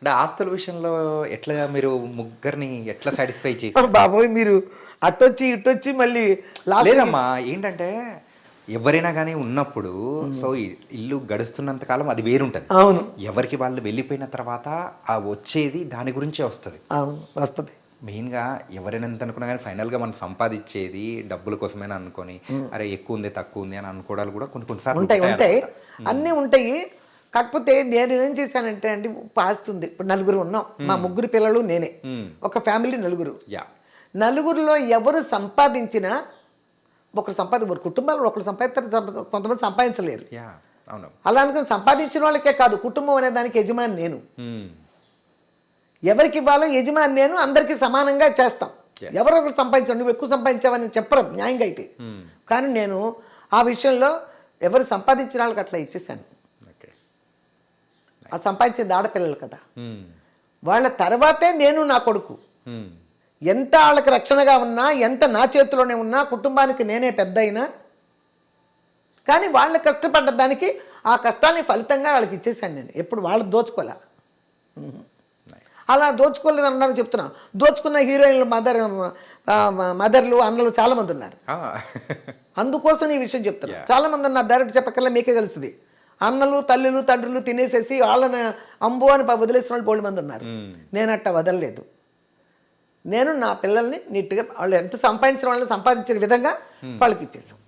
అంటే ఆస్తుల విషయంలో ఎట్లా మీరు ముగ్గురిని ఎట్లా సాటిస్ఫై చేసి? బాబోయ్ మీరు అట్టొచ్చి ఇట్టొచ్చి మళ్ళీ లాస్ట్ లేదమ్మా, ఏంటంటే ఎవరైనా కానీ ఉన్నప్పుడు సో ఇల్లు గడుస్తున్నంత కాలం అది వేరుంటది. అవును ఎవరికి వాళ్ళు వెళ్ళిపోయిన తర్వాత ఆ వచ్చేది దాని గురించే వస్తుంది. అవును వస్తుంది. మెయిన్గా ఎవరైనా ఎంత అనుకున్నా కానీ ఫైనల్గా మనం సంపాదించేది డబ్బుల కోసమేనా అనుకొని అరే ఎక్కువ ఉంది తక్కువ ఉంది అని అనుకోవడాలు కూడా కొన్నిసార్లు ఉంటాయి ఉంటాయి అన్నమాట. అన్నీ ఉంటాయి. కాకపోతే నేను ఏం చేశానంటే అండి పాస్తుంది. ఇప్పుడు నలుగురు ఉన్నాం, మా ముగ్గురు పిల్లలు నేనే, ఒక ఫ్యామిలీ నలుగురు. యా. నలుగురిలో ఎవరు సంపాదించినా ఒకరు కుటుంబాలు ఒకరు సంపాదిస్తారు, కొంతమంది సంపాదించలేరు. యా అవును. అలా అనుకుని సంపాదించిన వాళ్ళకే కాదు, కుటుంబం అనే దానికి యజమాని నేను. ఎవరికి ఇవ్వాలో యజమాని నేను, అందరికీ సమానంగా చేస్తాం. ఎవరొకరు సంపాదించారు, నువ్వు ఎక్కువ సంపాదించావని చెప్పరు న్యాయంగా అయితే. కానీ నేను ఆ విషయంలో ఎవరు సంపాదించిన వాళ్ళకి అట్లా ఇచ్చేసాను. ఆ సంపాదించింది ఆడపిల్లలు కదా, వాళ్ళ తర్వాతే నేను నా కొడుకు. ఎంత వాళ్ళకి రక్షణగా ఉన్నా, ఎంత నా చేతిలోనే ఉన్నా, కుటుంబానికి నేనే పెద్ద అయినా కానీ వాళ్ళు కష్టపడ్డ దానికి ఆ కష్టానికి ఫలితంగా వాళ్ళకి ఇచ్చేసాను నేను. ఎప్పుడు వాళ్ళు దోచుకోలే. అలా దోచుకోలేదు అన్నారు చెప్తున్నా. దోచుకున్న హీరోయిన్లు మదర్లు అన్నలు చాలామంది ఉన్నారు. అందుకోసం ఈ విషయం చెప్తున్నా. చాలామంది ఉన్నారు, డైరెక్ట్ చెప్పకల్లా మీకే తెలుస్తుంది. అన్నలు తల్లులు తండ్రులు తినేసేసి వాళ్ళని అంబు అని వదిలేసిన వాళ్ళు బోల్డ్ మంది ఉన్నారు. నేను అట్ట వదలలేదు. నేను నా పిల్లల్ని నీట్గా వాళ్ళు ఎంత సంపాదించిన వాళ్ళని సంపాదించిన విధంగా వాళ్ళకి ఇచ్చేసాం.